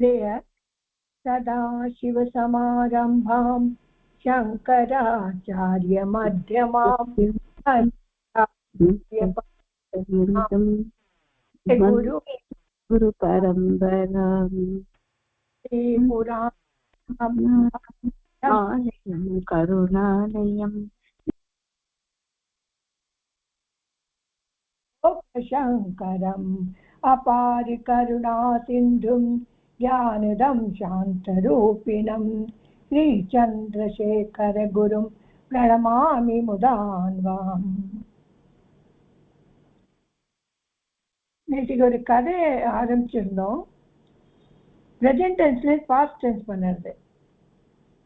प्रिय सदा शिवसमारम्भां शङ्कराचार्यमध्यमाम् गुरुपरम्पराम् करुणालयम् शङ्करम् अपारिकरुणासिन्धुं ज्ञानदं शान्तरूपिणं श्रीचन्द्रशेखरगुरुं प्रणमामि मुदान्वाम्. நேற்றுக்கு ஒரு கதை ஆரம்பிச்சிருந்தோம். ப்ரெசென்ட் டென்ஸ்ல பாஸ்ட் டென்ஸ் பண்ணுறது,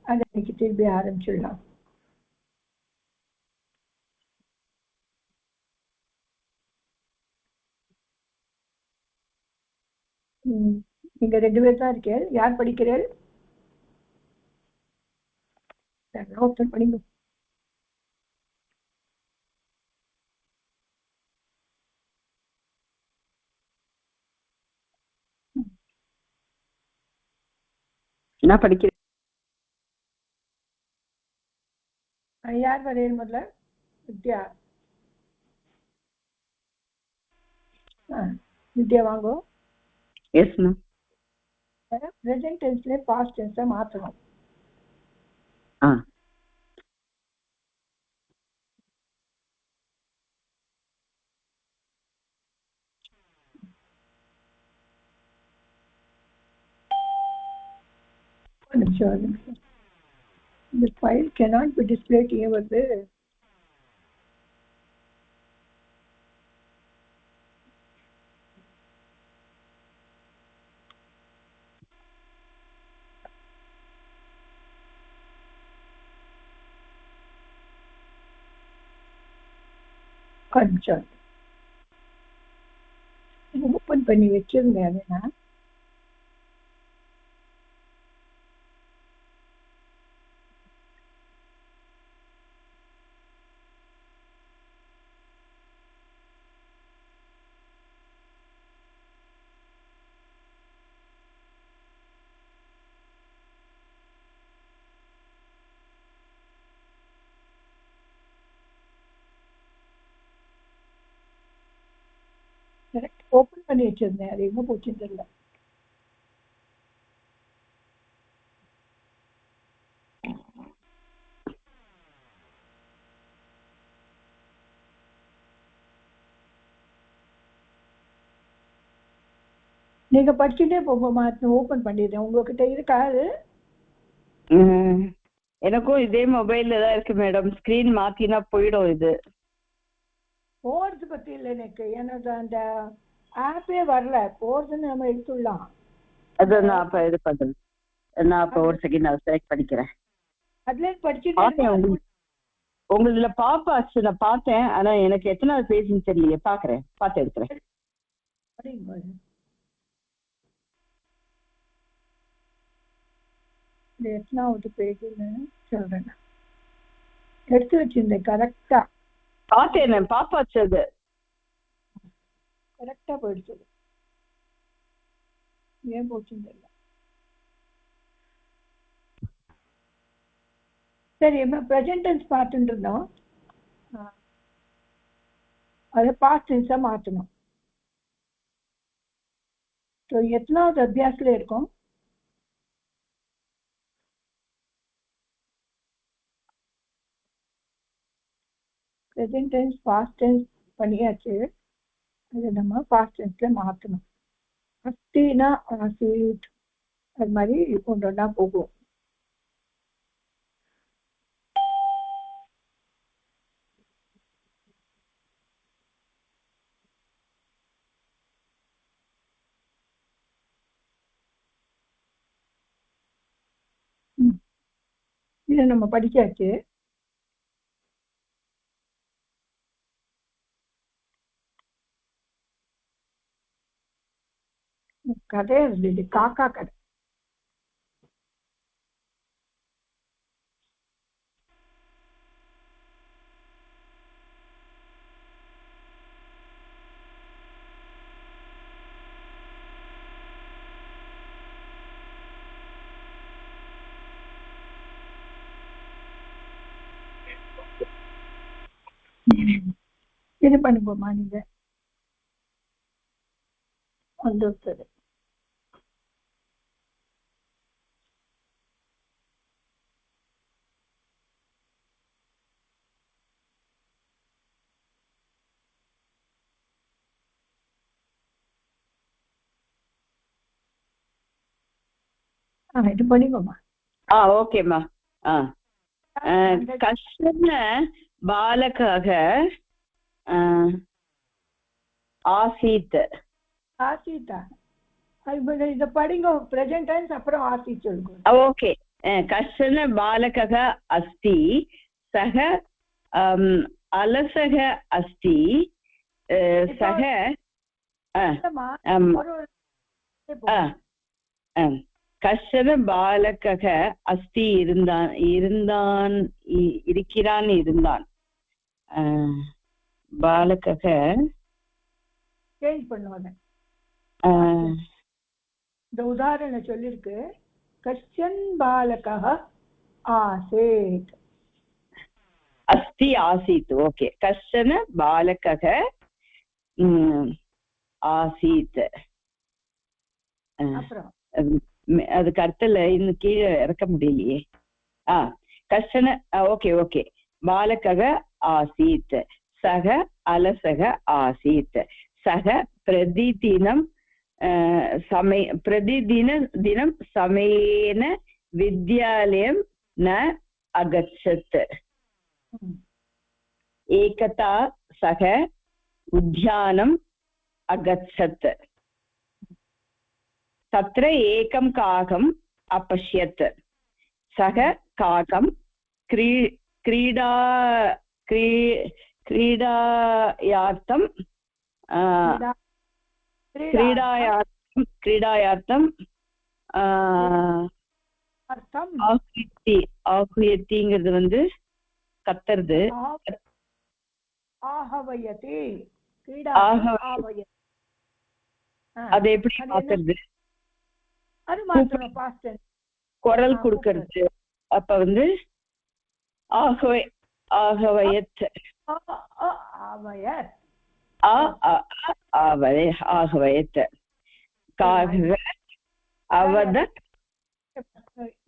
அதை இன்னைக்கு திருப்பி ஆரம்பிச்சிடலாம். நீங்க 2 பேர் தான் இருக்கீங்க. யார் படிக்கிறீர்கள்? படிங்க. நான் படிக்கிறேன். யார் வரையில் முதல்ல? வித்யா. வித்யா வாங்கோ. Yes ma'am. ப்ரெசென்ட் டென்ஸ்ல பாஸ்ட் டென்ஸை மாற்றணும். The file cannot be displayed here with the கொஞ்சம் ஓப்பன் பண்ணி வச்சிருந்தேன். அதை நான் ஓப்பன் பண்ணி வச்சிருந்தேன். அது எங்க போச்சுன்னு தெரியல. நீங்க படிச்சுட்டே போக ஓப்பன் பண்ணிடுறேன். உங்ககிட்ட இருக்காது? எனக்கும் இதே மொபைல்ல தான் இருக்கு மேடம். ஸ்கிரீன் மாத்தினா போயிடும். இது போறது பத்தி இல்லை எனக்கு. எனக்கு அந்த ஆப்பே வரல. போறதுன்னு நம்ம எடுத்துடலாம். அது நான் அப்ப இது பண்றேன். நான் அப்ப ஒரு செகண்ட் அதை செலக்ட் பண்ணிக்கிறேன். அதுல படிச்சுட்டு உங்களதுல பாப்பாச்சு நான் பார்த்தேன். ஆனா எனக்கு எத்தனாவது பேஜ்னு தெரியலையே. பாக்குறேன், பார்த்து எடுக்கிறேன். எத்தனாவது பேஜ்னு சொல்றேன். எடுத்து வச்சிருந்தேன் கரெக்டா. பார்த்தேன், பாப்பாச்சு. அது கரெக்டா போயிடுச்சு. ஏன் போச்சுன்னு தெரியல. சரி, ப்ரெசென்ட் டென்ஸ் பார்த்துட்டு இருந்தோம். அதை பாஸ்ட் டென்ஸா மாற்றணும். ஸோ எத்தனாவது அத்தியாசத்துல இருக்கும்? ப்ரெசென்ட் டென்ஸ் பாஸ்ட் டென்ஸ் பண்ணியாச்சு. அதை நம்ம பாஸ்ட் டென்ஸ்ல மாற்றணும். அஸ்தினா ஆசிட், அது மாதிரி கொண்டு வந்தா போகும். இதை நம்ம படிச்சாச்சு. கதை இருந்தது, காக்கா கதை. இது பண்ணுங்கம்மா நீங்க வந்துருக்குது. இது பண்ணிக்கோமா. ஓகேம்மா. கஷ்டன பாலகாக ஆசீத். ஆசீதா இத படிங்க. பிரசன்ட் டென்ஸ் அப்புறம் ஆசீத் சொல்லுங்க. ஓகே. கஷ்டன பாலகः अस्ति सः अलसः अस्ति सः கஷ்டன பாலகः अस्ति இருந்தான் பாலகः சேஞ்ச் பண்ணுவாங்க. இந்த உதாரணம் சொல்லிருக்கு. கஷ்டன் பாலகः ஆசீத் अस्ति आसीत्. ओके. कश्चन बालकः ஆசீத். அதுக்கு அர்த்தம் இன்னும் கீழே இறக்க முடியலையே. கஷ்டன. Okay okay. பாலகः ஆசீத் சக அலசக ஆசீத் சக பிரதிதினம் प्रतिदिनं समयेन विद्यालयं न अगच्छत्. एकदा सः उद्यानम् अगच्छत्. तत्र एकं काकम् अपश्यत्. सः काकं क्रीडायार्थं ஆகுயத்திங்கிறது வந்து கத்துறது. அது எப்படி மாத்துறது? குரல் கொடுக்கறது. அப்ப வந்து ஆகவயத் ஆகவயத் அவத.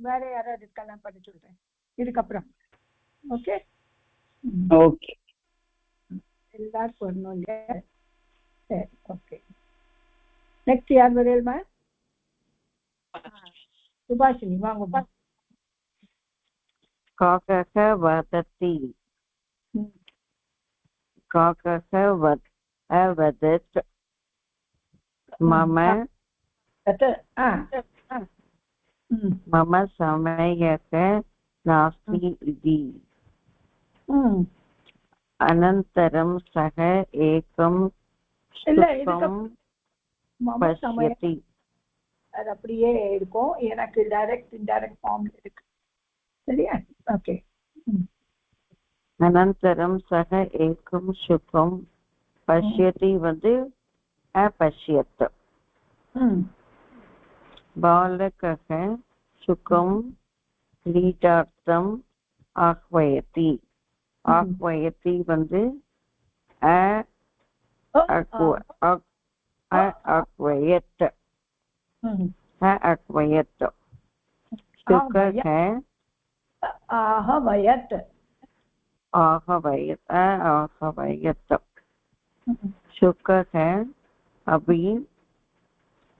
வேற யாராவது இருக்கலாம் பண்ணி சொல்றேன் இதுக்கப்புறம். Okay okay. எல்லாரும் வரணும் இல்லையா? சரி ஓகே. நெக்ஸ்ட் யார் வரையல்மா? சுபாஷினி வாங்க. காக்கக வதத்தி. காக்கக வதத் மம मम समयः नास्ति इति. अनन्तरं सः एकं पश्यति. அது அப்படியே இருக்கும். எனக்கு டைரக்ட் இன்டைரக்ட் ஃபார்ம் இருக்கு. சரியா? ஓகே. अनन्तरं सः एकं सुखं पश्यति வந்து अपश्यत्. बालकः सुखं क्रीडार्थम् आह्वयति. आह्वयति வந்து आह्वयत्. आह्वयत्. सुखः आहवयत्. आहवयत्. आहवयत्. सुखः अपि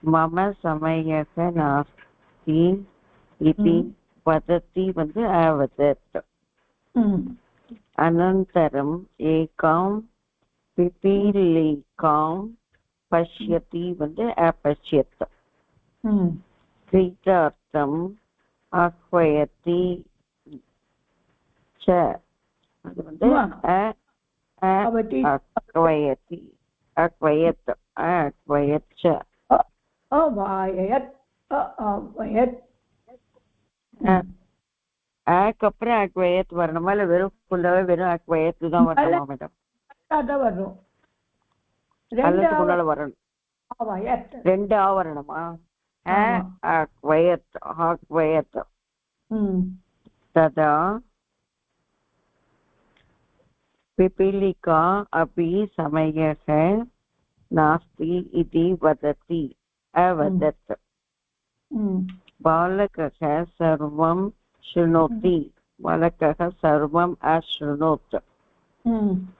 मम समयः नास्ति इति वदति வந்து अवदत्. अनन्तरम् एकां पिपीलिकां पश्यति வந்து अपश्यत्. क्रीडार्थम् आह्वयति च அது வந்து आह्वयति. आह्वयत्. आह्वयत् च अवाययत्. अवायत्. அப்புறம் ஆக்வயத் வரணுமா இல்ல வெறும் ஃபுல்லாவே வெறும் ஆக்வயத் தான் வரணுமா மேடம்? அதான் வரும். அதுக்கு முன்னால வரணும். அவாயத். ரெண்டு ஆ வரணுமா? ஆக்வயத். ஆக்வயத். ததா पिपीलिका अपि समयः नास्ति इति वदति अवदत् बालकः सर्वं शृणोति बालकः सर्वम् अशृणोत्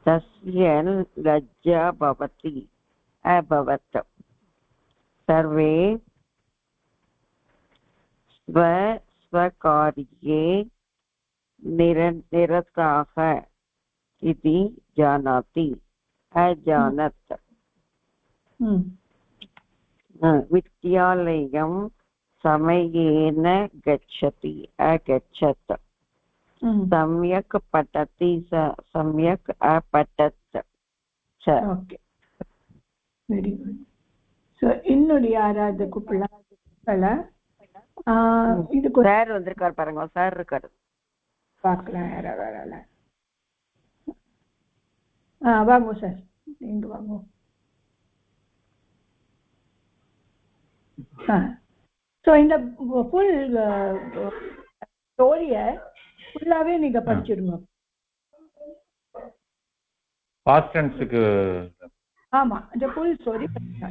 तस्य लज्जा भवति अभवत् सर्वे स्वकार्ये निरताः इति जानाति अजानत् विद्यालयं समयेन गच्छति अगच्छत् सम्यक् पठति सम्यक् अपठत् च ओके वेरी गुड सो இன்னொரு யாராவது கூப்பிடலாம் இதுக்கு சார் வந்திருக்காரு பாருங்க சார் இருக்காரு பார்க்கலாம் யாரா வரல வாங்க சார் நீங்க வாங்க ஸோ இந்த ஃபுல் ஸ்டோரியை ஃபுல்லாகவே நீங்கள் படிச்சிடுங்க பாஸ்ட் டென்ஸுக்கு ஆமாம் இந்த ஃபுல் ஸ்டோரி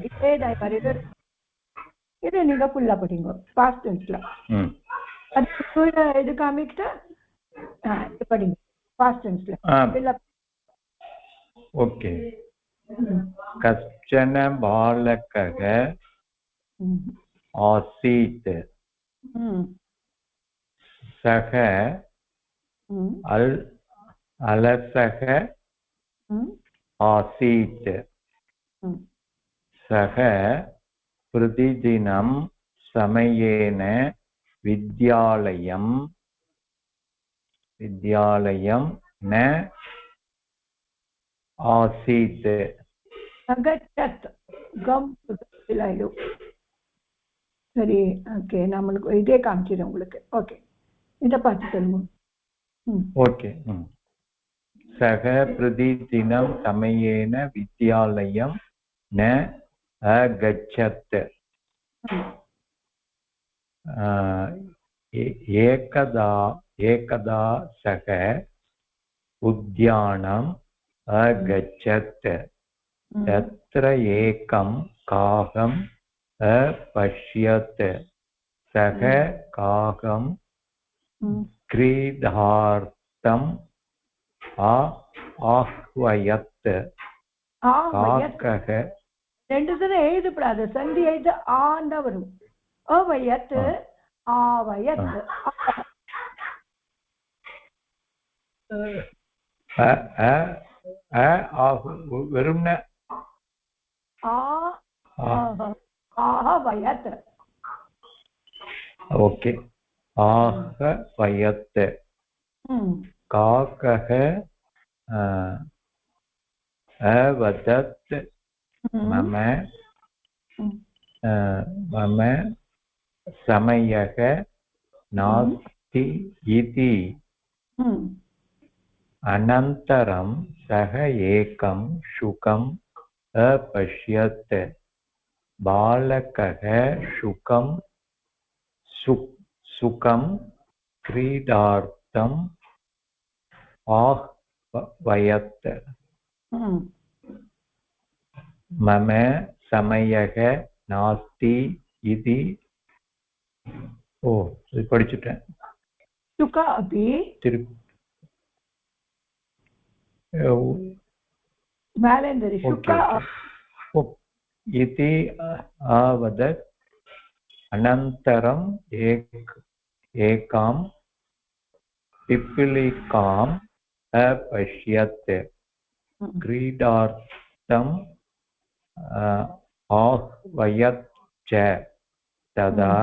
இதே மாதிரி இது நீங்கள் ஃபுல்லாக படிங்க பாஸ்ட் டென்ஸில் அது இது காமிக்கிட்டா இது படிங்க பாஸ்ட் டென்ஸில் ஓகே கஷ்டன பாலகः आसीत् सः अलसः आसीत् सः प्रतिदिनं समयेन विद्यालयं न आसीत् अगच्छत् गम् विलायु சரி ஓகே நம்மளுக்கு இதே காமிச்சிடும் உங்களுக்கு ஓகே இதை பார்த்து சொல்லுங்க ஓகே சக பிரதிதினம் சமயேன வித்யாலயம் ந அகச்சத் ஏகதா சக உத்யானம் அகச்சத் தத்ர ஏகம் காகம் अपश्यत् सः काकं क्रीडार्थम् आह्वयत् काकः ரெண்டு தடவை எழுதப்படாது சந்தி எழுத ஆண்டா வரும் அவயத் ஆவயத் வெறும் आहवयत् ओके आहवयत् काकः अवदत् मम समयः नास्ति इति अनन्तरं सः एकं शुकम् अपश्यत् बालकः सुखं क्रीडार्थम् आह्वयत् मम समयः नास्ति इति படிச்சுட்டேன் सुख अपि மேலேந்தரி सुख इति अवदत् अनन्तरम् एकां पिपीलिकाम् अपश्यत् क्रीडार्थम् आह्वयत् च तदा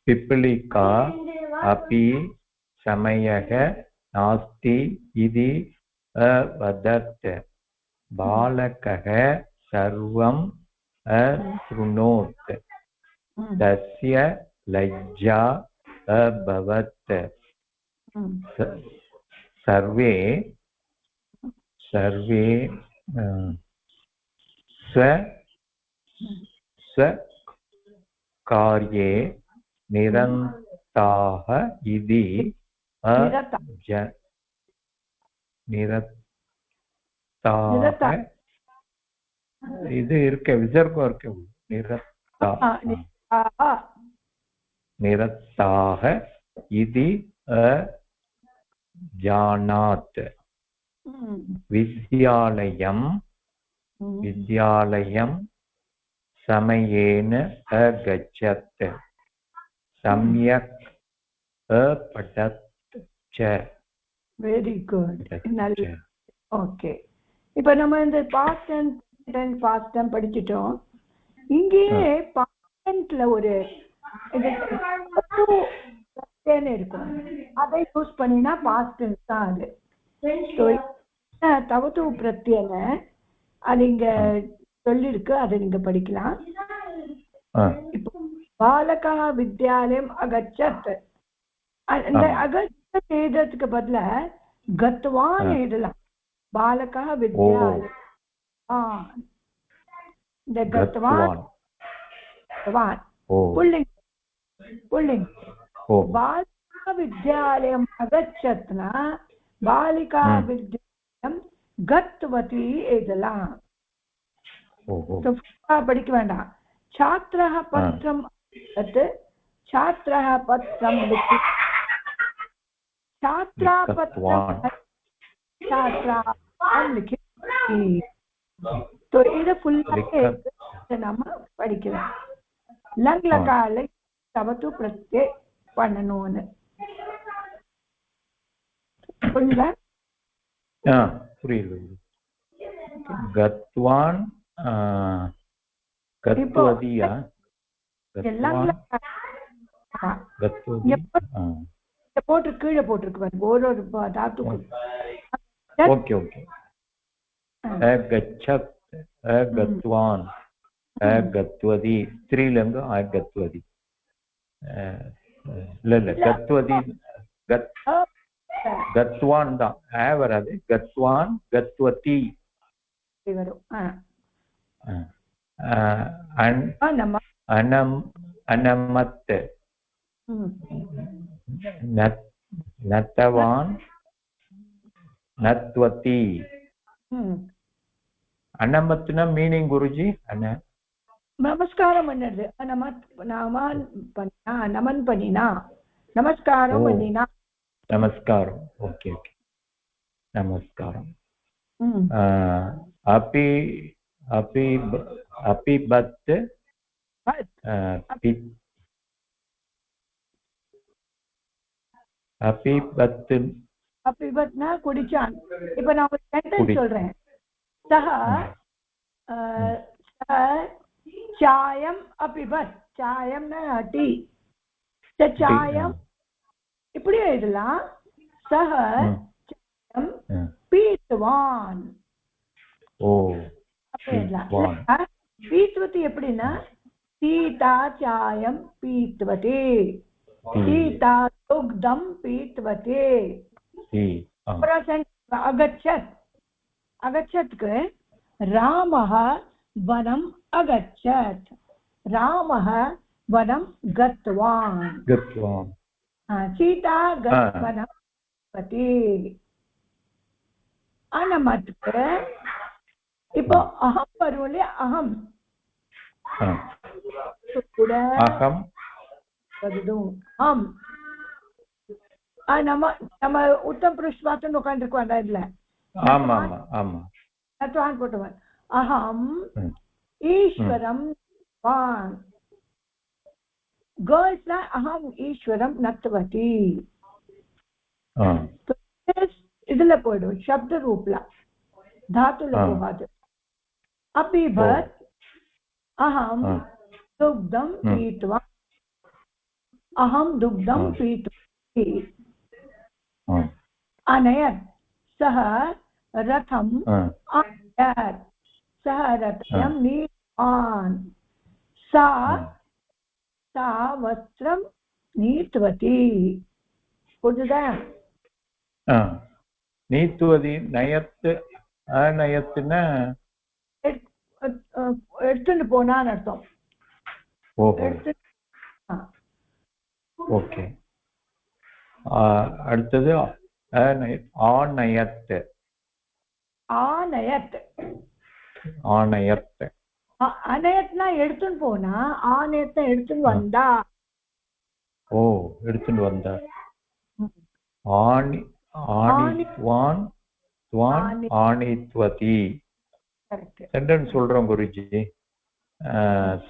पिपीलिका अपि समयः नास्ति इति अवदत् बालकः सर्वम् अशृणोत् तस्य लज्जा अभवत् सर्वे स्वकार्ये निरताः इति நிரத்தாக இது இருக்க விசர்க்கம் இருக்கு நிரத்தாக இது ஜானாத் வித்யாலயம் சமயேன அகச்சத் சம்யக் படத் ச. Very good. ஓகே, இப்ப நம்ம இந்த பாஸ்ட் டென்ஸ் பாஸ்ட் டென்ஸ் படிச்சிட்டோம். இங்கேயே பாஸ்ட் டென்ஸ்ல ஒரு இருக்கும், அதை யூஸ் பண்ணினா பாஸ்ட் டென்ஸ் தான் அது. தவத்து பிரத்யன அது இங்க சொல்லிருக்கு, அதை நீங்க படிக்கலாம். இப்போ பாலகா வித்யாலயம் அகச்சத், அந்த அகச்சத் எழுதுறதுக்கு பதிலா கத்வான் எழுதலாம். பாலகா வித்யாலயம், இந்த கத்வான் புல்லிங். பாலிகா வித்யாலயம் அகச்சத்னா பாலிகா வித்யாலயம் கத்வதி எழுதலாம். படிக்க வேண்டாம். छात्रः पत्रं छात्रः पत्रं लिखितवती. तो इधर फुल्ला नाम படிக்கலாம். லங் லகால தவத்து பிரத்யே பண்ணணும்னு புரியுதா? புரியுது. கத்வான் கத்வதியா போட்டு கீழே போட்டிருக்கு ஒரு தாத்துக்கு. Okay okay. அகச்சத் அகத்வான் அகத்வதி ஸ்திரீலிங்க அகத்வதி இல்ல கத்வதி கத்வான் தான் வராது. கத்வான் கத்வதி வரும். அனமத் நத்தவான் நத்வதி. அனமத்னா மீனிங் குருஜி? நமஸ்காரம் பண்ணது. நமன் பண்ணினா நமஸ்காரம் பண்ணினா. நமஸ்காரம். Okay okay. நமஸ்காரம். அபிபத் அபிபத்னா குடிச்சான். இப்ப நான் ஒரு சென்டென்ஸ் சொல்றேன். சாயம் அபிபத். சாயம்னா டீ. சாயம் இப்படி எழுதலாம். சஹ சாயம் பீத்வான். பீத்வதி எப்படின்னா சீதா சாயம் பீத்வதி, சீதா துக்தம் பீத்வதி. அகச்சத். அகச்சத்க்கு ராமः वनम् अगच्छत्. रामः वनं गतवान्. सीता वनं गतवती. अनमत्க்கு இப்போ அகம் வரும்ல. அகம் கூட அகம் வருதும். அம் நம்ம உத்தம் புருஷ வார்த்தை உட்காந்துருக்கோம் இல்ல. ஆமா ஆமா ஆமா. அத்வான் போட்டுவன். अहम ईश्वरं वान्. गर्ल्स ना अहम ईश्वरं नत्वती. तो इधर போய்டும் शब्द रूपला धातुல போகாது. अपिबत अहम दुग्धं पीत्वा. अहम दुग्धं पीत्वती. अनयत् सः रथम् आनयत्. सः रथं नीतवान्. सा वस्त्रं नीतवती. புரியுதா? நீத்துவதி நயத்து அநயத்துன்னா எடுத்துட்டு போனான்னு அர்த்தம். ஓகே. அடுத்தது ஆநயத்து. ஆனயத். ஆனயத். அனயத்னா எடுத்துன்னு போனா, ஆனயத்தை எடுத்துன்னு வந்தா. ஓ, எடுத்துன்னு வந்தா. ஆனி ஆனித்வான் துவான் ஆனித்வதி. சென்டென்ஸ் சொல்றோம் குருஜி.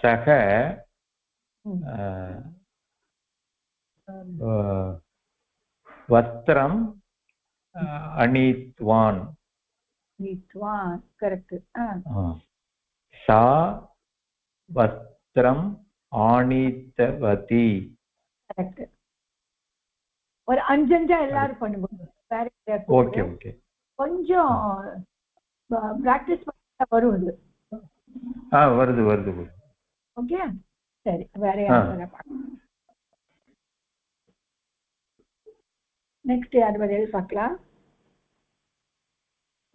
சக வஸ்திரம் அனித்வான். கரெக்ட். சா வஸ்திரம் ஆனித்தவதி. கரெக்ட். ஒரு அஞ்சஞ்சா எல்லாரும் பண்ணுவோம். Okay okay. கொஞ்சம் பிராக்டிஸ் பண்ணா வரும் இது. வருது வருது. ஓகே சரி, வேற யாரும் நெக்ஸ்ட் யார் பதில் பார்க்கலாம்.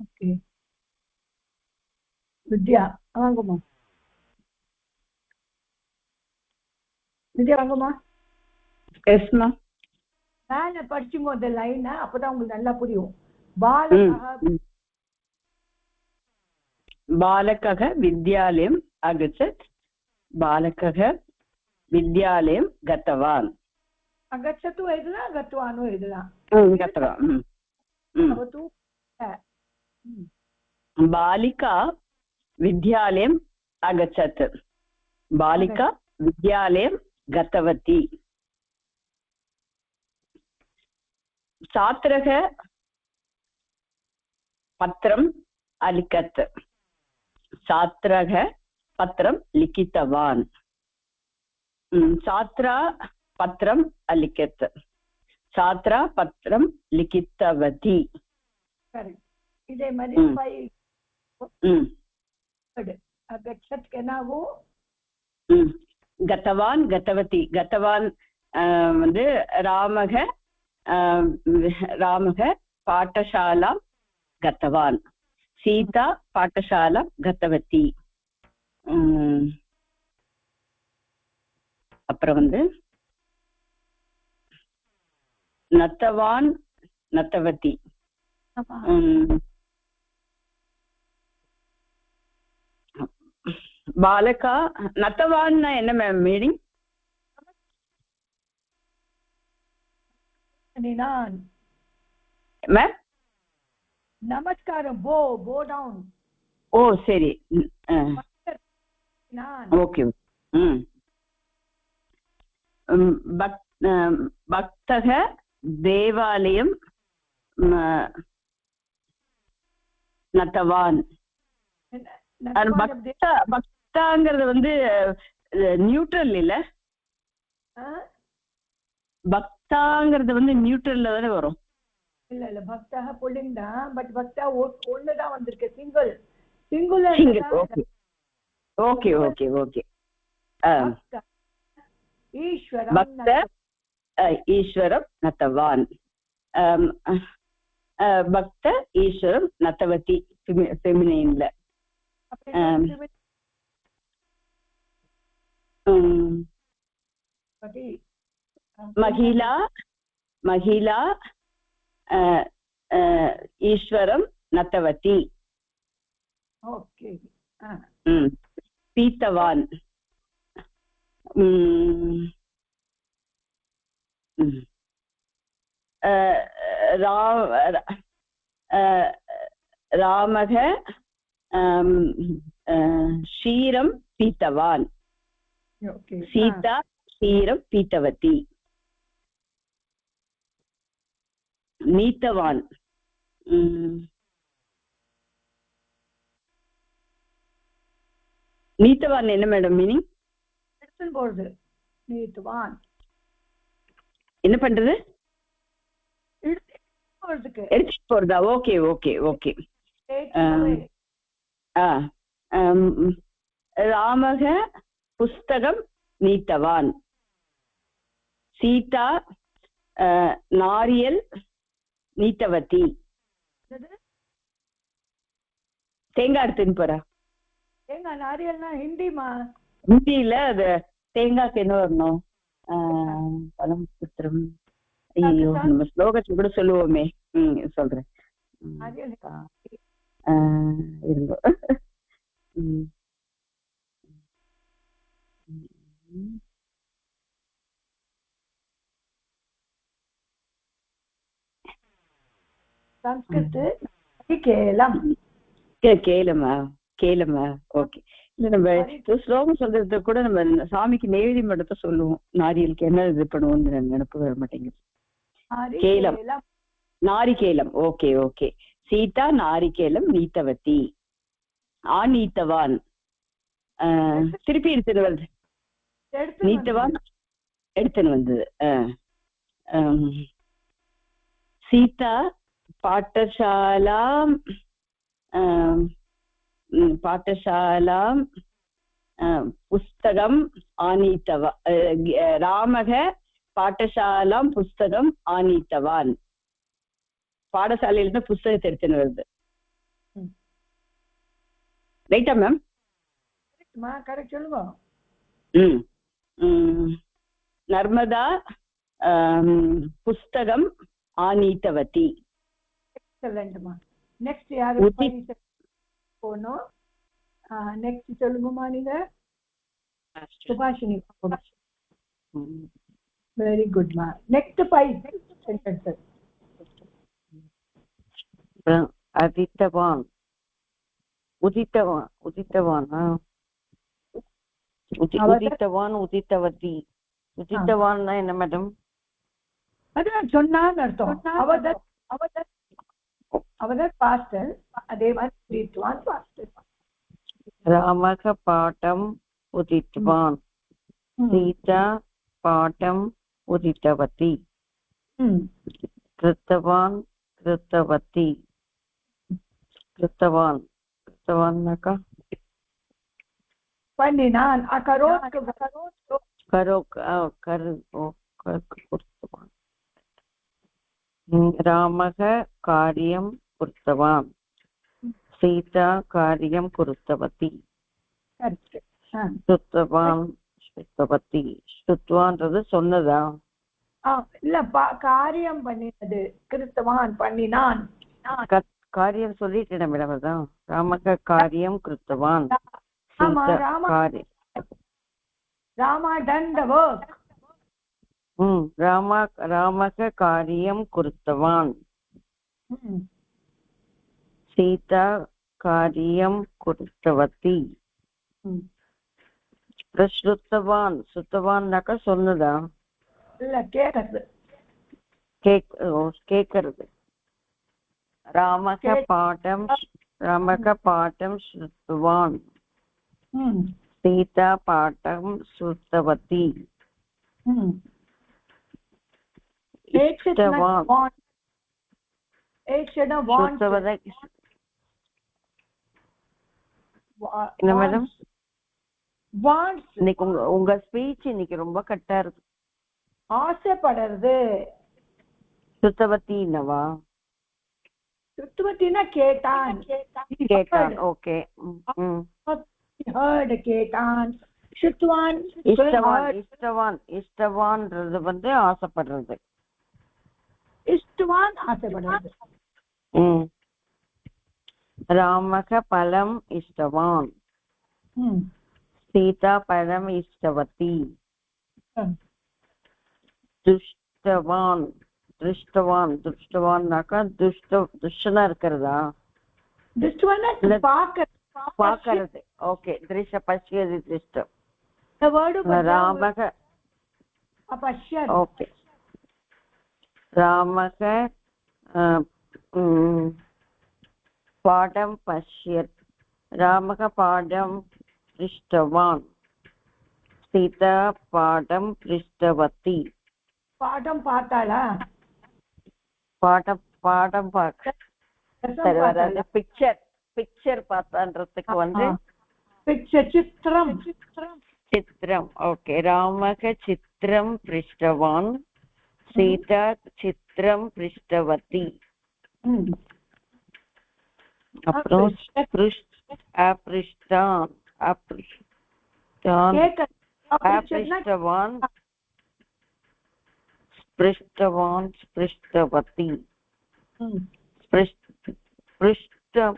ஓகே வித்யா வாங்கம்மா. வித்யா வாங்கம்மா. எஸ்மா. மேல படிச்சுங்க அந்த லைன், அப்பதான் உங்களுக்கு நல்லா புரியும். बालकः विद्यालयम् अगच्छत्. बालकः विद्यालयं गतवान्. अगच्छतु एदला गतवानु एदला गतवान्. बालिका विद्यालयम् अगच्छत्. बालिका विद्यालयं गतवती. छात्रः पत्रम् अलिखत्. छात्रः पत्रं लिखितवान्. छात्रा पत्रम् अलिखत्. छात्रा पत्रं लिखितवती. இதே மாதிரி अगच्छत् के ना वो गतवान् गतवती. गतवान् வந்து रामः पाठशालां गतवान्. सीता पाठशालां गतवती. அப்புறம் வந்து நத்தவான் நத்தவதி. பாலகா நத்தவான்னா என்ன மேம் மீனிங்? மேம் நமஸ்காரம். போ போ டவுன். ஓ சரி. ஓகே. பக்தக தேவாலயம் நத்தவான். பக்தாங்கிறது வந்து நியூட்ரல் இல்ல? பக்தாங்கிறது வந்து நியூட்ரல்ல தானே வரும். இல்ல இல்ல, பக்தா புல்லிங் தான். பட் பக்தா ஒண்ணுதான் வந்திருக்கு. Single. Okay okay okay okay. பக்த ஈஸ்வரம் நத்தவான். பக்த ஈஸ்வரம் நத்தவதி ஃபெமினைன்ல. மகிழா மகிழா ஈஸ்வரம் நத்தவதி. ஓகே. பீத்தவான். ராமக க்ஷீரம் பீத்தவான். சீதா க்ஷீரம் பீத்தவதி. நீத்தவான். நீத்தவான் என்ன மேடம் மீனிங்? எடுத்துன்னு போறது. நீத்தவான் என்ன பண்றது? எடுத்துட்டு போறதா? Okay okay okay. ராமக புஸ்தகம் நீத்தவான். சீதா நாரியல் நீத்தவதி. தேங்காய் எடுத்துன்னு போறா. தேங்காய் நாரியல்னா ஹிந்திமா? ஹிந்தியில அது தேங்காய்க்கு என்ன வரணும்? பலம் புத்திரம். ஐயோ நம்ம ஸ்லோகத்தை கூட சொல்லுவோமே. சொல்றேன். இருங்க. संस्कृत केलम கேலமா ஓகே. இல்ல நம்ம ஸ்லோகம் சொல்றது கூட நம்ம சாமிக்கு நெய்வேதியம் மட்டும் சொல்லுவோம். நாரியலுக்கு என்ன இது பண்ணுவோம்னு நினைப்பு வர மாட்டேங்குது. கேலம் நாரிகேலம். Okay okay. சீதா நாரிகேலம் நீத்தவதி. ஆநீத்தவான் திருப்பி எடுத்துன்னு வருது. நீத்தவான் எடுத்துன்னு வந்தது. சீதா பாட்டசாலாம் புஸ்தகம் ஆனீத்தவா. ராமக பாட்டசாலாம் புஸ்தகம் ஆனீத்தவான். பாடசாலையில இருந்து புஸ்தகத்தை எடுத்துன்னு வருது. ரைட்டா மேம்? கரெக்ட் சொல்லுங்க. நர்மதா புஸ்தகம் ஆனீத்தவதி. எக்ஸலென்ட்மா. நெக்ஸ்ட் யாரு போனோம்? நெக்ஸ்ட் சொல்லுங்கம்மா நீங்க. சுபாஷினி. வெரி குட்மா. Next 5 sentences. அதித்தவான் உதித்தவான் உதித்தவான் உதித்தவான் உதித்தவதி. உதித்தவான்னா என்ன மேடம்? அதான் சொன்னான்னு அர்த்தம். அவதர் பாஸ்ட், அதே மாதிரி உதித்தவான் பாஸ்ட். ராமக பாட்டம் உதித்தவான். சீதா பாட்டம் உதித்தவதி. கிருத்தவான் கிருத்தவதி. கிருத்தவான் கிருத்தவான்னாக்கா பண்ணினான். அகரோத் கரோக் குருத்தவான். ராமக காரியம் குருத்தவான். சீதா காரியம் குருத்தவதி. ஸ்ருத்தவான் ஸ்ருத்தவதி. ஸ்ருத்வான்றது சொன்னதா? இல்ல, காரியம் பண்ணினது. கிருத்தவான் பண்ணினான். காரியம் சொல்லிட்டேன் மேடம். அதான் ராமக காரியம் கிருத்தவான். Rama done the work. ராமக காரியம் குருத்தவான். சீதா காரியம் குருத்தவதி. ஸ்ருத்தவான் ஸ்ருத்தவான்னாக்கா சொன்னதா? இல்ல, கேட்கறது. கேட்கறது. ராமக பாட்டம் ஸ்ருத்தவான். சீதா பாட்டம் ஸ்ருத்தவதி. என்ன மேடம்? இன்னைக்கு உங்க ஸ்பீச் இன்னைக்கு ரொம்ப கட்டா இருக்கு. ஆசைப்படுறது. சுத்தவத்தினவா? சுத்தவத்தினா கேட்டான். கேட்டான். ஓகே. heard கேட்டான். சுத்வான் இஷ்டவான். இஷ்டவான்றது வந்து ஆசைப்படுறது. இஷ்டவான் ஆசைப்படுறது. ராமக பலம் இஷ்டவான். சீதா பலம் இஷ்டவதி. துஷ்டவான் திருஷ்டவான். துஷ்டவான்னாக்கா துஷ்டனா இருக்கிறதா? பாக்கிறது. ஓகே. திருஷ்ட பஷ்யது திருஷ்டம். ராமக ஓகே. ராமக பாடம் பஷ்யத். ராமக பாடம் திருஷ்டவான். சீதா பாடம் திருஷ்டவதி. பாடம் பார்த்தாளா? பாடம் பார்க்க சரி வராது. பிக்சர் பார்த்தான்றதுக்கு வந்து சித்திரம். ஓகே. ராமக சித்திரம் பிருஷ்டவான். சீதா சித்திரம் பிருஷ்டவதி. அப்புறம் அப்ருஷ்டான் அப்ருஷ்டவான் ஸ்பிருஷ்டவான் ஸ்பிருஷ்டவதி.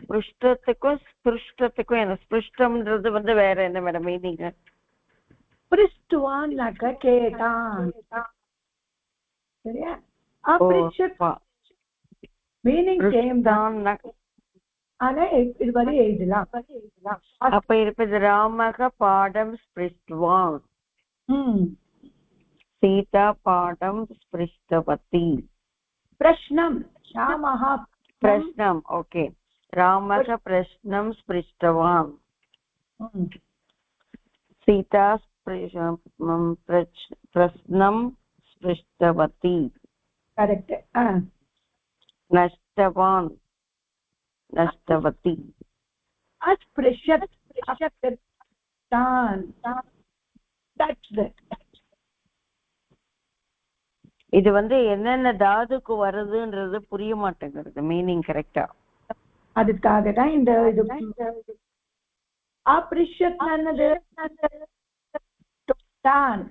புருஷ்டத்துக்கும் ஸ்பிருஷ்டத்துக்கும் என்ன ஸ்பிருஷ்டம்ன்றது வந்து வேற என்ன மேடம் மீனிங் பிருஷ்டுவான்னாக்க கேட்டான் சரியா மீனிங் சேம் தான் ஆனா இது வரை எழுதலாம் அப்ப இருப்பது ராமக பாடம் ஸ்பிருஷ்டுவான் சீதா பாடம் ஸ்பிருஷ்டவதி பிரஷ்னம் ராமः பிரஷ்னம் ஓகே ராமக பிரஷ்னம் ஸ்பிருஷ்டவான் सीता प्रश्नं पृष्टवती करेक्ट नष्टवान् नष्टवती अस्पृश्यत् तान् that's it இது வந்து என்னென்ன தாதுக்கு வருதுன்றது புரிய மாட்டேங்குது மீனிங் கரெக்டா அதுக்காக தான் இந்த இது அப்ரிஷியேட் என்னது தான்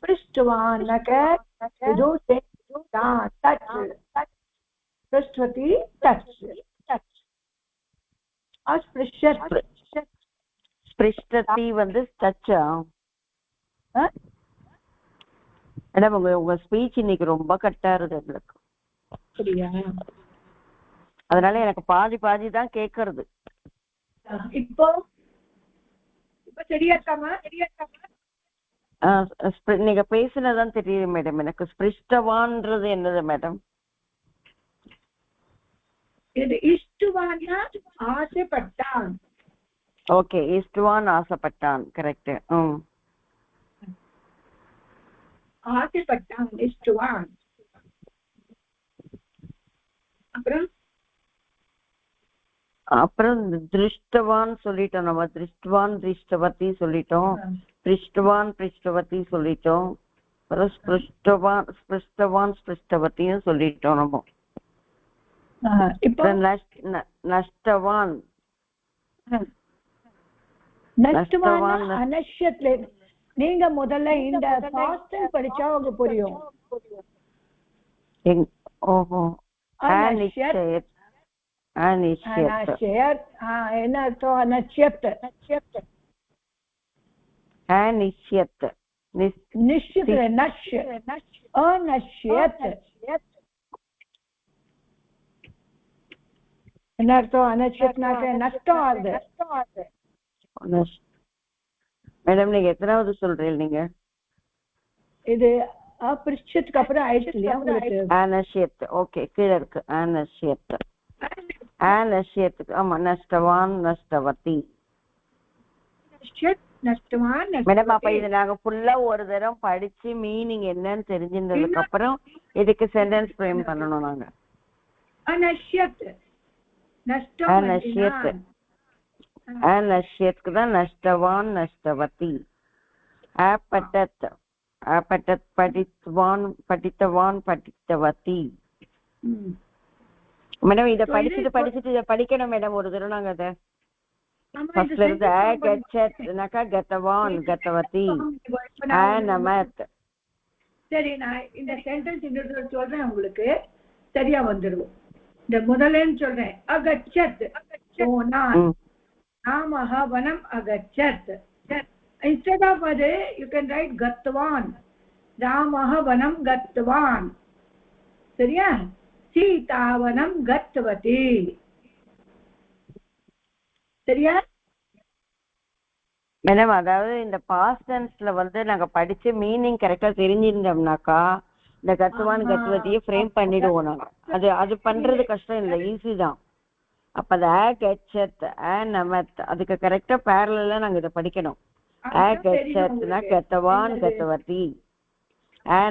பிருஷ்டவானக இது தான் டச் பிருஷ்டவதி டச் அஸ்பிருஷ்யத் ஸ்பிருஷ்டதி வந்து டச்சா மேடம் உங்க ஸ்பீச் இன்னைக்கு ரொம்ப கட்டா இருக்கு எங்களுக்கு சரியா அதனால எனக்கு பாதி பாதி தான் கேக்குறது இப்போ சரியா இருக்காமா நீங்க பேசினதான் தெரியுது மேடம் எனக்கு ஸ்பிருஷ்டவான்றது என்னது மேடம் இது இஷ்டுவான்னா ஆசைப்பட்டான் ஓகே இஷ்டுவான் ஆசைப்பட்டான் கரெக்ட் ஆசைப்பட்டான் இஷ்டுவான் அப்புறம் திருஷ்டவான் சொல்லிட்டோம் நம்ம திருஷ்டவான் திருஷ்டவதி சொல்லிட்டோம் பிருஷ்டவான் பிருஷ்டவதி சொல்லிட்டோம் அப்புறம் ஸ்பிருஷ்டவான் ஸ்பிருஷ்டவான் ஸ்பிருஷ்டவதியும் சொல்லிட்டோம் நம்ம நஷ்டவான் அனஷ்யத்ல நீங்க முதல்ல இந்த பாஸ்ட் படிச்சா உங்களுக்கு புரியும் ஓஹோ அனிஷ்யத் அனிஷ்யத் என்ன அர்த்தம் அனிஷ்யத் அனிஷ்யத் நிஷ்யத் நஷ் அனஷ்யத் என்ன அர்த்தம் அனஷ்யத்னாக்க நஷ்டம் ஆகுது மேடம் நீங்க எத்தனாவது சொல்றீங்க நீங்க இது அப்ரிஷ்யத்துக்கு அப்புறம் ஆயிடுச்சு இல்லையா உங்களுக்கு அனஷ்யத் ஓகே கீழே இருக்கு அனஷ்யத் அனஷ்யத்துக்கு ஆமா நஷ்டவான் நஷ்டவதி மேடம் அப்ப இது நாங்க ஃபுல்லா ஒரு தரம் படிச்சு மீனிங் என்னன்னு தெரிஞ்சிருந்ததுக்கு அப்புறம் இதுக்கு சென்டென்ஸ் ஃப்ரேம் பண்ணணும் நாங்க அனஷ்யத் அனஷ்யத் अनश्यत् का नष्टवान् नष्टवती अपठत् अपठत् पठितवान् पठितवान् पठितवती மேடம் இத படிச்சிட்டு இத படிக்கணும் மேடம் ஒரு தடவை நாங்க அத ஃபர்ஸ்ட்ல இருந்து கச்சத் நக கதவான் கதவதி அனமத் சரி நான் இந்த சென்டென்ஸ் இன்னொரு சொல்றேன் உங்களுக்கு சரியா வந்துரும் இந்த முதல்லன்னு சொல்றேன் அகச்சத் போனான் रामः वनम् अगच्छत् instead of you can write gatvan रामः वनं गतवान् சரியா सीता वनं गतवती சரியா மேடம் அதாவது இந்த பாஸ்ட் டென்ஸ்ல வந்து நாங்க படிச்சு மீனிங் கரெக்டா தெரிஞ்சிருந்தோம்னாக்கா இந்த கத்துவான் கத்துவதியை ஃப்ரேம் பண்ணிடுவோம் நாங்க அது பண்றது கஷ்டம் இல்லை ஈஸி தான் அப்ப கச்சத் நமத் அதுக்கு கரெக்டா பேரலா நாங்க இதை படிக்கணும் கச்சத்னா கத்தவான் கத்தவதி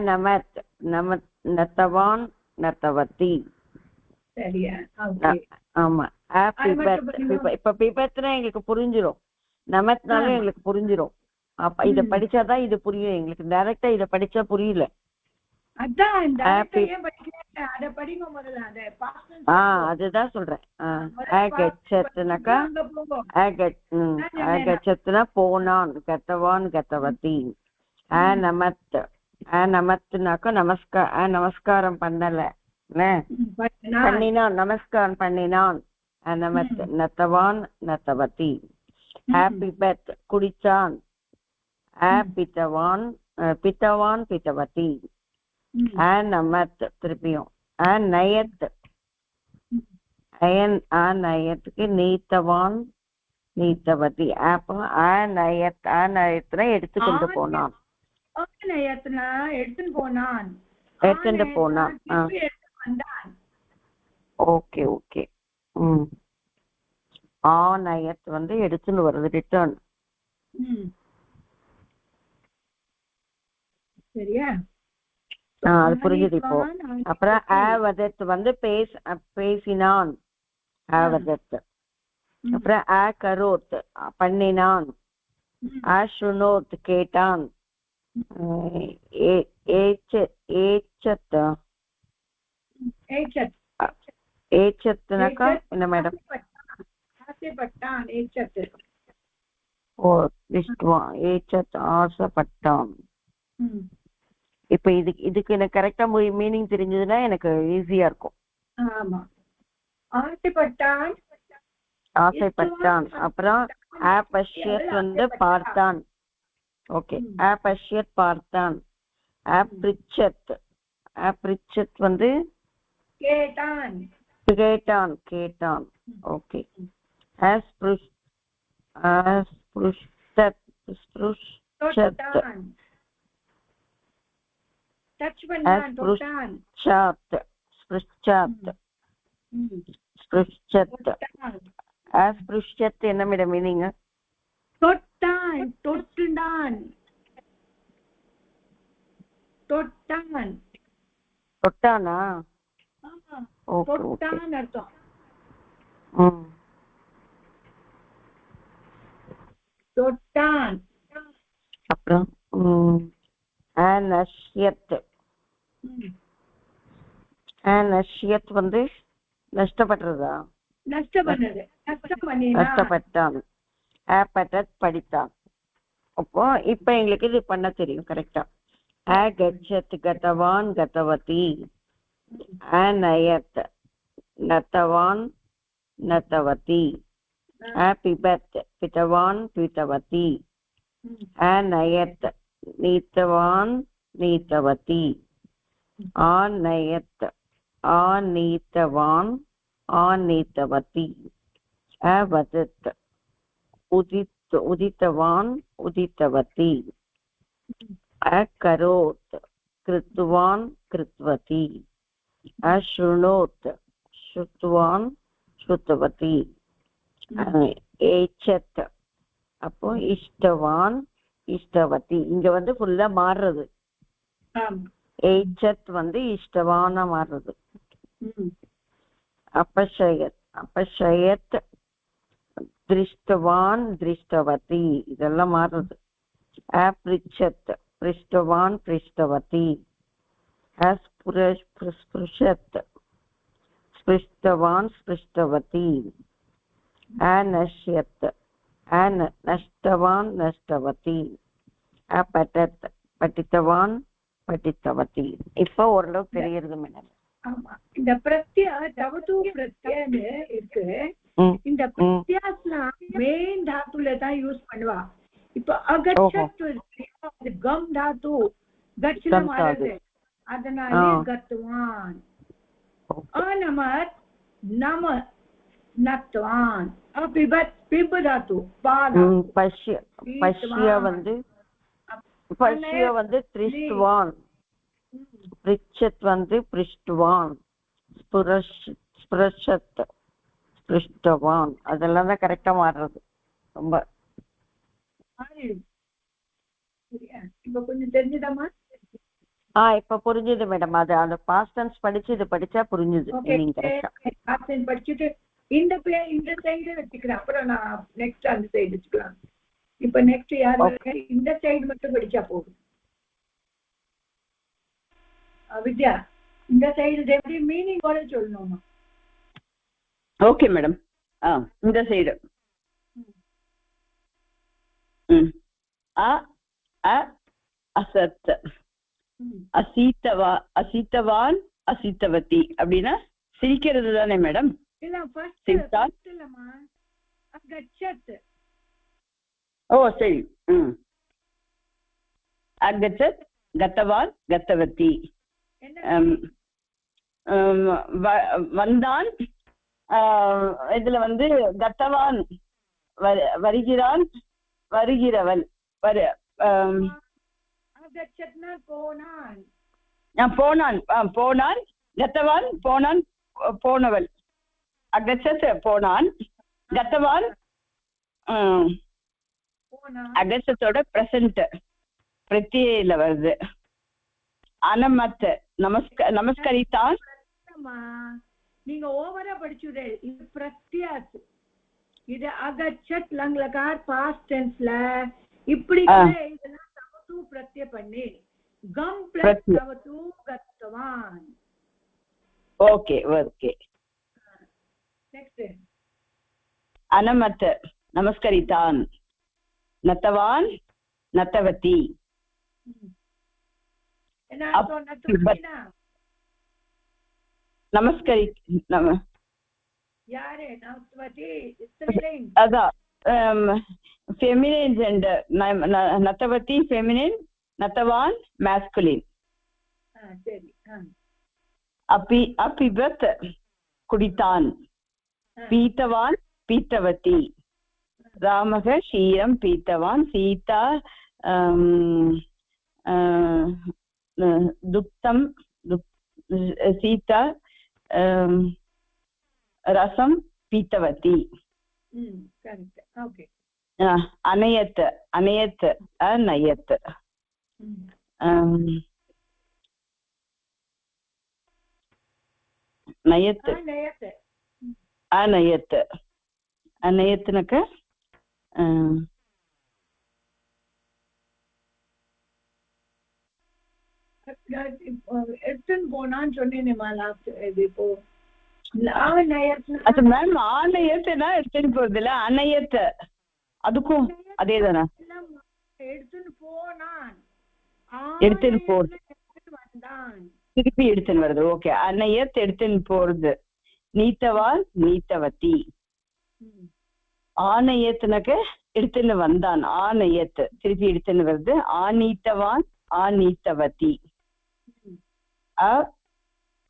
நமத் நமத் நத்தவான் நத்தவதி ஆமா இப்ப பிபத்னா எங்களுக்கு புரிஞ்சிடும் நமத்னாலும் எங்களுக்கு புரிஞ்சிடும் அப்ப இத படிச்சாதான் இது புரியும் எங்களுக்கு டைரக்டா இத படிச்சா புரியல அதுதான் சொல்றேன் போனான் கத்தவான் கத்தவதி நமத் நமத்துனாக்கா நமஸ்காரம் பண்ணல பண்ணினான் நமஸ்காரம் பண்ணினான் நத்தவான் நத்தவதி பிபத் குடித்தான் பித்தவான் பித்தவான் பித்தவதி நமத் திருப்பியும் நயத் நயத்துக்கு நீத்தவான் நீத்தவதி அப்போ நயத்னா எடுத்துக்கொண்டு போனான் எடுத்துட்டு போனான் ஓகே ஓகே நயத் வந்து எடுத்துன்னு வருது ரிட்டர்ன் சரியா அது புரியுது இப்போ அப்புறம் வதத் வந்து பேசினான் வதத் அப்புறம் கரோத் பண்ணினான் சுனோத் கேட்டான் ஏச்சத்னாக்கா என்ன மேடம் ஆசைப்பட்டான் இப்ப இதுக்கு எனக்கு கரெக்டா மீனிங் தெரிஞ்சதுன்னா எனக்கு ஈஸியா இருக்கும் ஆசைப்பட்டான் அப்புறம் பஷ்யத் வந்து பார்த்தான் ஓகே பஷ்யத் பார்த்தான் பிரிச்சத் வந்து கேட்டான் கேட்டான் ஓகே என்ன மேடம் மீனிங் தொட்டானா அர்த்தம் தொட்டான் அப்புறம் நஷ்யத் வந்து நஷ்டப்படுறதா நஷ்டப்பட்டான் படித்தான் அப்போ இப்ப எங்களுக்கு இது பண்ண தெரியும் கரெக்டா கச்சத் கதவான் கதவதி நயத் நத்தவான் நத்தவதி பிபத் பிதவான் பிதவதி நயத் நீத்தவான் நீத்தவதி நயத் நீத்தவான் நீத்தவதி வதத் உதித்தவான் உதித்தவதி கரோத் கிருத்வான் கிருத்வதி ஸ்ருணோத் ஸ்ருத்வான் ஸ்ருத்வதி ஏச்சத் அப்போ இஷ்டவான் இஷ்டவதி இங்க வந்து ஃபுல்லா மாறுறது ஏச்சத் வந்து இஷ்டவானா மாறுறது அப்பஷயத் திருஷ்டவான் திருஷ்டவதி இதெல்லாம் மாறுறது பிரிச்சத் பிருஷ்டவான் பிருஷ்டவதி ஸ்பிருஷத் ஸ்பிருஷ்டவான் ஸ்பிருஷ்டவதி நஷ்யத் நஷ்டவான் நஷ்டவதி பட்டத் படித்தவான் படித்தவதி இப்ப ஓரளவு தெரியுது மேடம் இந்த தவது பிரத்யன்னு இருக்கு இந்த பிரத்யாஸ்லாம் மெயின் தாத்துல தான் யூஸ் பண்ணுவா இப்ப அகச்சத்து கம் தாத்து கட்சில மாறுது அதனால கத்துவான் நமத் நம நத்வான் பிபத் பிப தாத்து பஷ்ய வந்து திருஷ்டுவான் பிரிச்சத் வந்து பிருஷ்டுவான் ஸ்பிருஷத் ஸ்பிருஷ்டவான் அதெல்லாம் தான் கரெக்டா மாறுறது ரொம்ப இப்ப கொஞ்சம் தெரிஞ்சுதாமா இப்ப புரிஞ்சுது மேடம் அது அந்த பாஸ்ட் டென்ஸ் படிச்சு இது படிச்சா புரிஞ்சுது படிச்சுட்டு இந்த சைடு வச்சுக்கிறேன் அப்புறம் நான் நெக்ஸ்ட் அந்த சைடு வச்சுக்கலாம் இப்ப நெக்ஸ்ட் யாரு இந்த சைடு மட்டும் படிச்சா போதும் வித்யா இந்த சைடு எப்படி மீனிங் கூட சொல்லணும் ஓகே மேடம் இந்த சைடு அசத் அசீத்தவான் அசித்தவதி அப்படின்னா சிரிக்கிறது தானே மேடம்? இல்ல ஃபர்ஸ்ட் சிரித்தால் இல்லம்மா, அகச்சத். ஓ சரி. அகச்சத், கத்தவான், கத்தவதி. வந்தான், இதுல வந்து கத்தவான் வருகிறான், வருகிறவன். போனான், போனான், கத்தவான் போனான், போனவள். அகச்சத் போனான், கத்தவான் அகச்சத்தோட பிரசன்ட் பிரத்யேல வருது. அனமத் நமஸ்கரித்தான். நீங்க ஓவரா படிச்சுடே. இது பிரத்யாஸ், இது அகச்சத் லங்லகார் பாஸ்ட் டென்ஸ்ல இப்படி இதெல்லாம் தவத்து பிரத்ய பண்ணி கம் பிளஸ் தவத்து கத்தவான். Okay okay. நெக்ஸ்ட் அனமத் நமஸ்கரித்தான், நத்தவான் நத்தவதி. நமஸ்கரி அதான் ஃபெமினின் ஜெண்டர். நத்தவதி ஃபெமினின், நத்தவான் மாஸ்குலின். அபிபத் குடித்தான், பீத்தவான் பீத்தவதி. ராமக க்ஷீரம் பீத்தவான், சீதா துக்தம், சீதா ரசம் பீத்தவதி. அனயத் அனயத் அநயத். நயத் அநயத். அநயத்னாக்க எடுத்துன்னு போனான்னு சொன்னேன்மா லாஸ்ட். இது இப்போ அது மேம் ஆனயத்துனா எடுத்துன்னு போறது இல்ல, அநயத் அதுக்கும் அதே தானே. எடுத்துன்னு போனான், எடுத்துன்னு போறது, திருப்பி எடுத்துன்னு வருது. ஓகே, அநயத் எடுத்துன்னு போறது. நீத்தவான் நீத்தவதி. ஆனயத்துனாக்க எடுத்துன்னு வந்தான், ஆனயத் திருப்பி எடுத்துன்னு வருது. ஆனீத்தவான் ஆனீத்தவதி.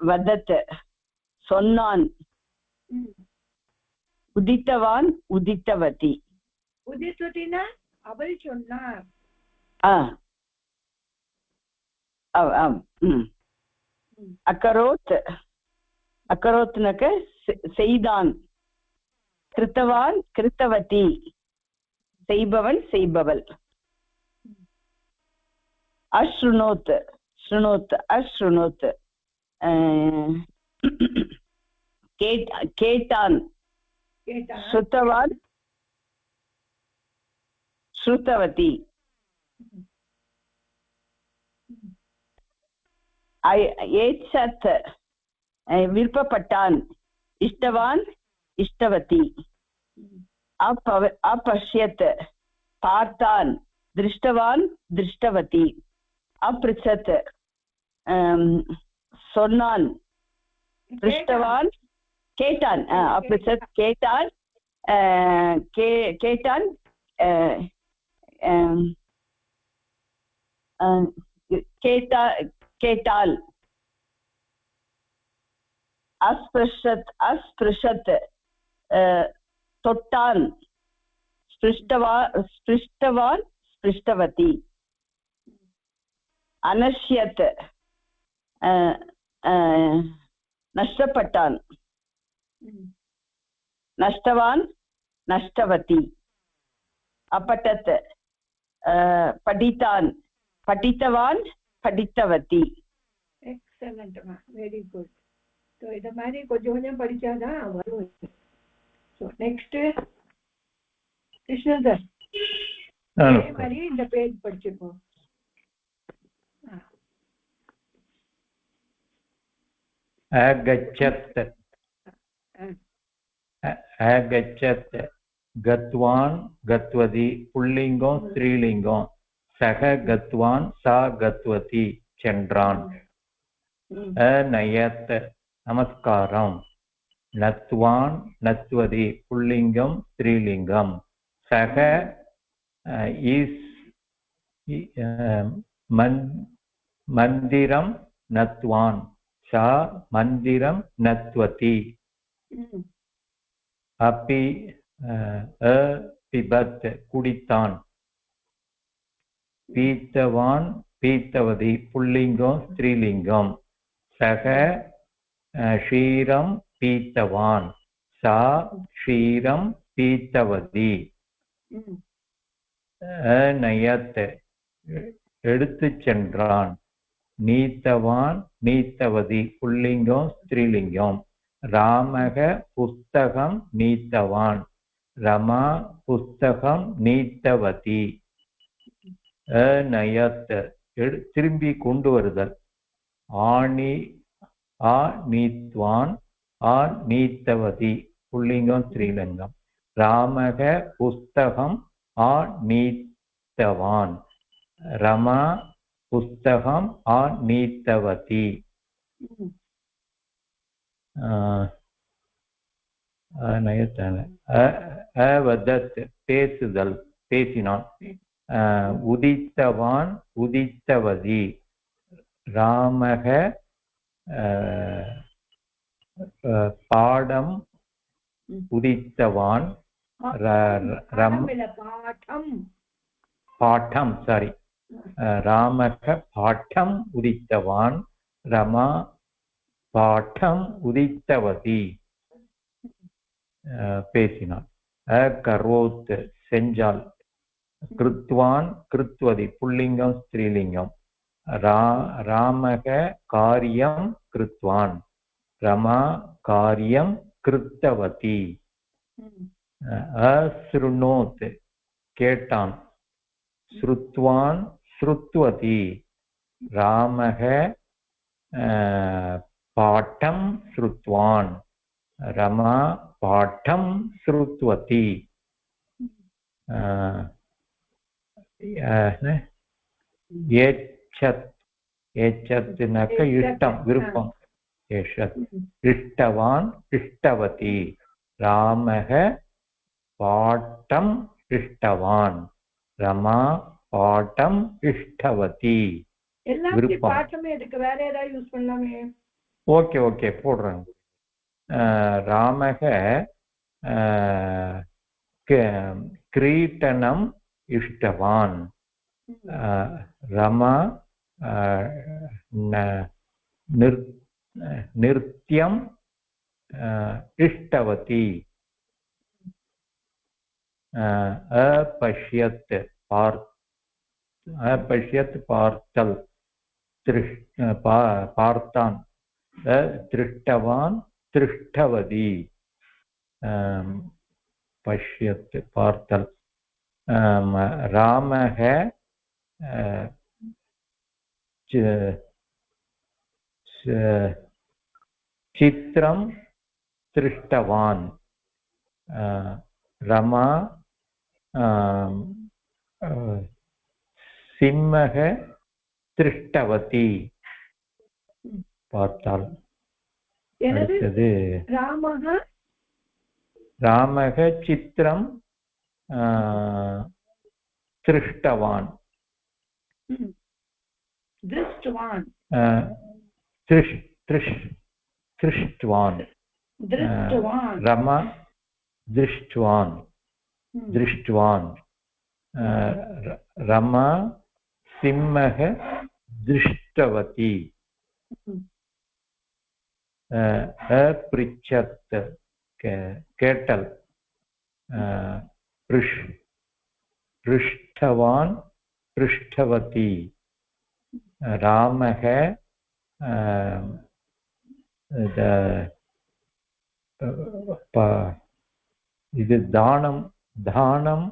வதத் சொன்னான், உதித்தவான் உதித்தவதி. உதித்தவதினா அவள் சொன்னார். அக்கரோத் அக்கரோத்னாக்க செய்தான். கிருத்தவான் கிருத்தவதி, செய்பவன் செய்பவள். அஸ்ருணோத் ஸ்ருணோத் அஸ்ருணோத். கேட்டான், ஸ்ருத்தவான் ஸ்ருதவதி. ஏச்சத் விருப்பப்பட்டான், இஷ்டவான் இஷ்டவதி. அப்பஷ்யத் பார்த்தான், திருஷ்டவான் திருஷ்டவதி. அப்ரிச்சத் சொன்னான், திருஷ்டவான் கேட்டான். அப்ரிச்சத் கேட்டான், கேட்டான் கேட்டாள். அஸ்பிருஷத் அஸ்பிருஷத் தொட்டான், ஸ்பிருஷ்டவான் ஸ்பிருஷ்டவதி. அனஷ்யத் நஷ்டப்பட்டான், நஷ்டவான் நஷ்டவதி. अपठत् படித்தான் படித்தவான் படித்தவதி. எக்ஸலென்ட் மா, வெரி குட். ஸோ இதை மாதிரி கொஞ்சம் கொஞ்சம் படிச்சாதான் வரும். ஸோ நெக்ஸ்ட் கிருஷ்ணன் சார் அதே மாதிரி இந்த பேஜ் படிச்சிருக்கோம். agachat agachat गत्वान गत्वति पुल्लिंगम स्त्रीलिंगम सह गत्वान सा गत्वति சென்றான். अनयत् नमस्कारं नत्वान् नत्वति पुल्लिङ्गं स्त्रीलिङ्गं सः मन्दिरं नत्वान् सा मन्दिरं नत्वति अपि अपिबत् कुडितान् पीतवान् पीतवती पुल्लिङ्गं स्त्रीलिङ्गं सः क्षीरं पीतवान् सा क्षीरं पीतवती अनयत् எடுத்துச் சென்றான் नीतवान् नीतवती पुल्लिङ्गं स्त्रीलिङ्गं रामः पुस्तकं नीतवान् रमा पुस्तकं नीतवती अनयत् திரும்பி கொண்டு வருதல் नीत्वान् नीतवती पुल्लिङ्गं स्त्रीलिङ्गं रामः पुस्तकं नीतवान् रमा पुस्तकं नीतवती अवदत् பேசுதல் பேசினான் उदितवान् उदितवती रामः पाठम् उदितवान् पाठं सारी रामः पाठम् उदितवान् रमा पाठम् उदितवती பேசினான் अकरोत् செஞ்சால் कृत्वान् कृत्वति पुल्लिङ्गं स्त्रीलिङ्गं रामः कार्यं कृत्वान् रमा कार्यं कृतवती अशृणोत् केटान् श्रुत्वान् श्रुतवती रामः पाठं श्रुत्वान् रमा पाठं श्रुतवती एचत् नक इष्टं विरुपम् एषत् इष्टवान् इष्टवती रामः पाठम् इष्टवान् रमा பாட்டம் இஷ்டவதி பாட்டமே இதுக்கு வேற ஏதாவது யூஸ் பண்ணலாமே ஓகே ஓகே போடுறேன் ராமக கிரீட்டனம் இஷ்டவான் रमा நிர்த்யம் इष्टवती अपश्यत् अपश्यत् पार्थल पार्थान दृष्टवान् दृष्टवती पश्यत् पार्थल रामः चित्रं दृष्टवान् रमा सिंहः दृष्टवती பார்த்தால் அடுத்தது ராமः चित्रं दृष्टवान् दृष्टवान् दृष्टवान् रमा दृष्टवान् दृष्टवान् रमा सिंहः दृष्टवती अपृच्छत् केटल पृष्ठवान् पृष्ठवती रामः இது தானம் தானம்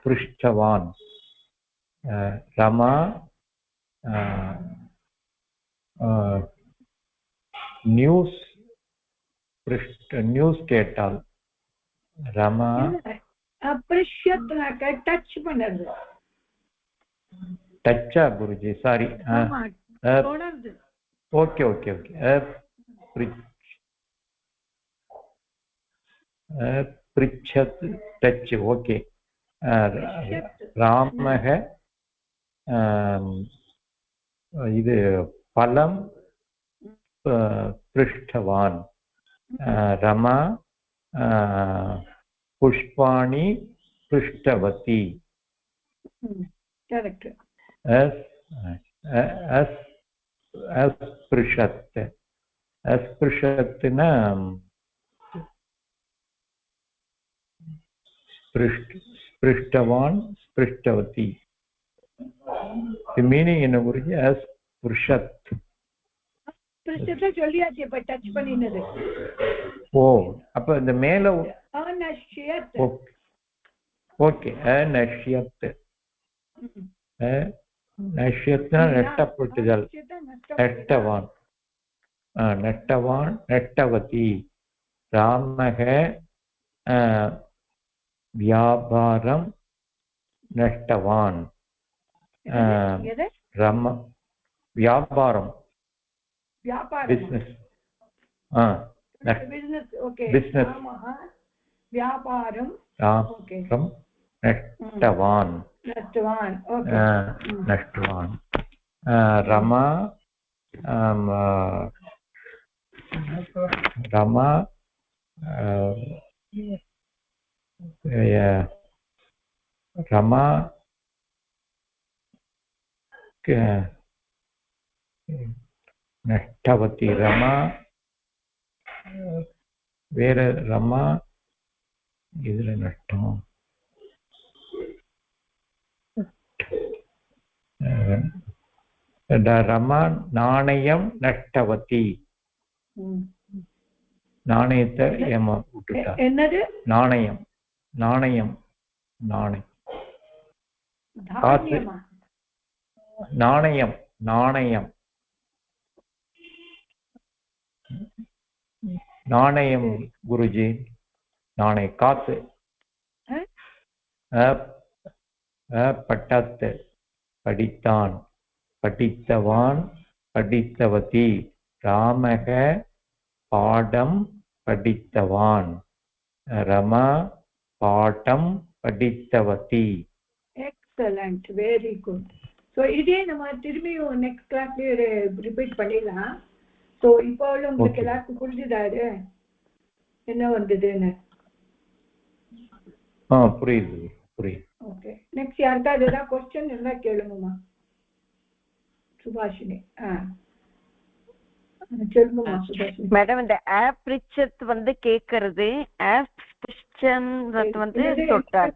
पृष्ठवान् रमा न्यूस् न्यूस् கேட்டால் रमा अपृष्यत् टच பண்ணது டச்சா குருஜி சாரி தொடர்ந்து ஓகே ஓகே ஓகே பிரிச்சத் டச் ஓகே ராமக இது பலம் பிருஷ்டவான் रमा पुष्पाणि पृष्टवती करेक्ट अस्पृशत् अस्पृशत् न पृष्टवान् पृष्टवती the meaning என்ன புரியுது अस्पृशत् பிரச்சனை சொல்லியாச்சு இப்ப டச் பண்ணினது ஓ அப்ப இந்த மேல அனஷ்யத் ஓகே அனஷ்யத் நஷ்யத்னா நட்டப்பட்டுதல் நட்டவான் நட்டவான் நட்டவதி ராமக வியாபாரம் நஷ்டவான் ரம வியாபாரம் business business okay business vyaparam okay from nashtavan okay nashtavan rama rama rama नष्टवती Rama வேற ரமா இதுல நஷ்டம் ரமா நாணயம் நஷ்டவதி நாணயத்தை ஏமா விட்டுட்டா என்னது நாணயம் நாணயம் நாணயம் நாணயம் நாணயம் நாணயம் குருஜி நாணய காத்து பட்டத்து படித்தான் படித்தவான் படித்தவதி ராமக பாடம் படித்தவான் ரமா பாடம் படித்தவதி எக்ஸலென்ட் வெரி குட் ஸோ இதே நம்ம திரும்பியும் நெக்ஸ்ட் கிளாஸ்லயே ரிப்பீட் பண்ணிடலாம் ஸோ இப்போ உங்களுக்கு எல்லாருக்கும் புரிஞ்சுதாரு என்ன வந்ததுன்னு புரியுது புரியுது ஓகே நெக்ஸ்ட் யாருக்காவது ஏதாவது கொஸ்டின் இருந்தா கேளுங்கம்மா சுபாஷினி சொல்லுங்கம்மா சுபாஷினி மேடம் இந்த ஆப்ரிச்சத் வந்து கேக்குறது ஆப்ரிச்சன்றது வந்து தொட்டார்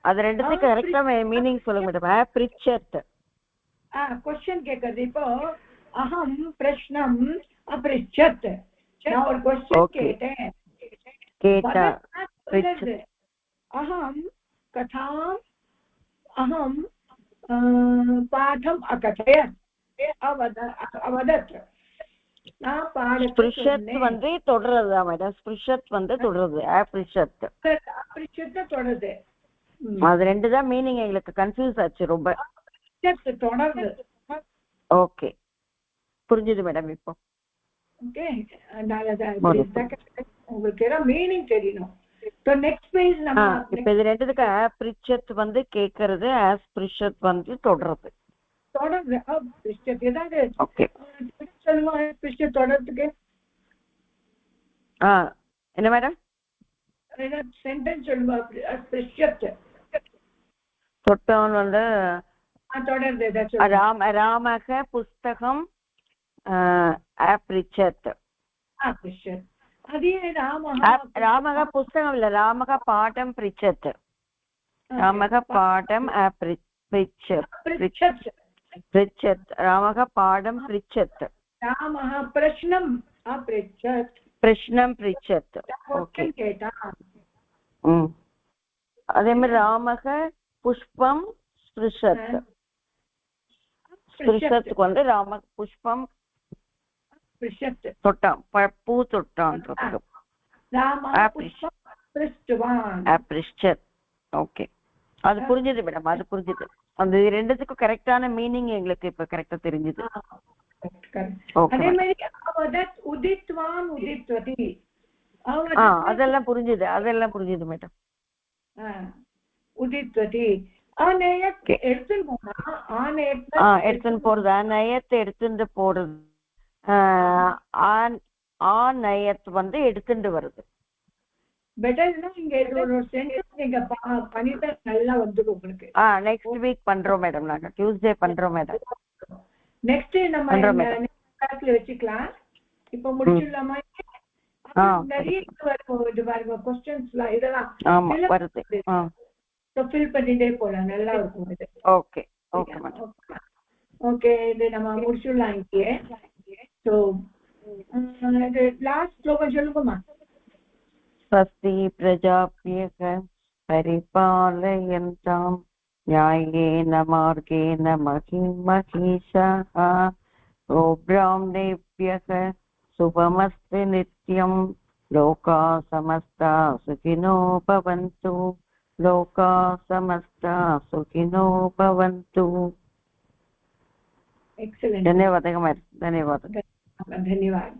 அது ரெண்டுத்துக்கு கரெக்டா மீனிங் சொல்லுங்க மேடம் ஆப்ரிச்சத் கொஸ்டின் கேக்குறது இப்போ அஹம் பிரஷ்னம் अपृच्छत् நான் ஒரு क्वेश्चन கேட்டேன் கேட்டா अहं कथाम् अहं पाठम् अकथयत् अवदत् நான் ஸ்பிருஷத் வந்து தொடர்றதா மேடம் ஸ்பிருஷத் வந்து தொடர்றது ஆப்ரிஷத் தொடருது அது ரெண்டு தான் மீனிங் எங்களுக்கு கன்ஃபியூஸ் ஆச்சு ரொம்ப தொடருது ஓகே புரிஞ்சுது மேடம் இப்போ ஓகே உங்களுக்கு எல்லாம் மீனிங் தெரியணும் இப்போ நெக்ஸ்ட் பேஜ் நம்ம இப்போ இது ரெண்டுத்துக்கு ஆப்ரிச்சத் வந்து கேக்குறது ஆஸ்பிரிஷத் வந்து தொடர்றது பிரிச்சத் ஏதாவது சொல்லுங்க பிரிச்சத் தொடர்றதுக்கு என்ன மேடம் சென்டென்ஸ் சொல்லுங்க பிரிச்சத் தொட்டவன் வந்து தொடர்றது ராமக புஸ்தகம் अपृच्छत् அதே ராமக புஸ்தகம் இல்ல ராமக பாடம் पृच्छत् ராமக பாடம் पृच्छत् ராமக பாடம் पृच्छत् ராமः பிரஷ்னம் अपृच्छत् பிரஷ்னம் पृच्छत् ஓகே கேட்டா அதே மாதிரி ராமக புஷ்பம் ஸ்பிருஷத் ஸ்பிருஷத்துக்கு வந்து ராம புஷ்பம் தொட்டான் பூ தொட்டான் ஓகே அது புரிஞ்சது மேடம் அது புரிஞ்சது அந்த ரெண்டுத்துக்கும் கரெக்டான மீனிங் எங்களுக்கு இப்ப கரெக்டா தெரிஞ்சது. அதே மாதிரி உதித்வான் உதித்வதி அதெல்லாம் புரிஞ்சுது, அதெல்லாம் புரிஞ்சுது மேடம். உதித்வதி எடுத்துன்னு போறது, நயத்தை எடுத்துட்டு போறது, நயத் வந்து எடுத்துட்டு வருது. பெட்டர்னா இங்க ஒரு சென்டென்ஸ் நீங்க பண்ணிட்டா நல்லா வந்துடும் உங்களுக்கு. நெக்ஸ்ட் வீக் பண்றோம் மேடம், நாங்க டியூஸ்டே பண்றோம் மேடம். நெக்ஸ்ட் நம்ம கிளாஸ்ல வச்சுக்கலாம். இப்போ முடிச்சிடலாமா? நிறைய இது பாருங்க क्वेश्चंसலாம் இதெல்லாம் வருது. ஃபில் பண்ணிட்டே போலாம், நல்லா இருக்கும் இது. Okay okay madam. ஓகே, இது நம்ம முடிச்சிடலாம் இங்கே. சோ இது லாஸ்ட் ஸ்லோகம் சொல்லுங்கம்மா. स्वस्ति प्रजाभ्यः परिपालयन्तां न्यायेन मार्गेण महिषाः गोब्राह्मणेभ्यः शुभमस्तु नित्यं लोकाः समस्ताः सुखिनो भवन्तु लोकाः समस्ताः सुखिनो भवन्तु. एक्सेलेंट. धन्यवादः मैडम, धन्यवादः. धन्यवाद.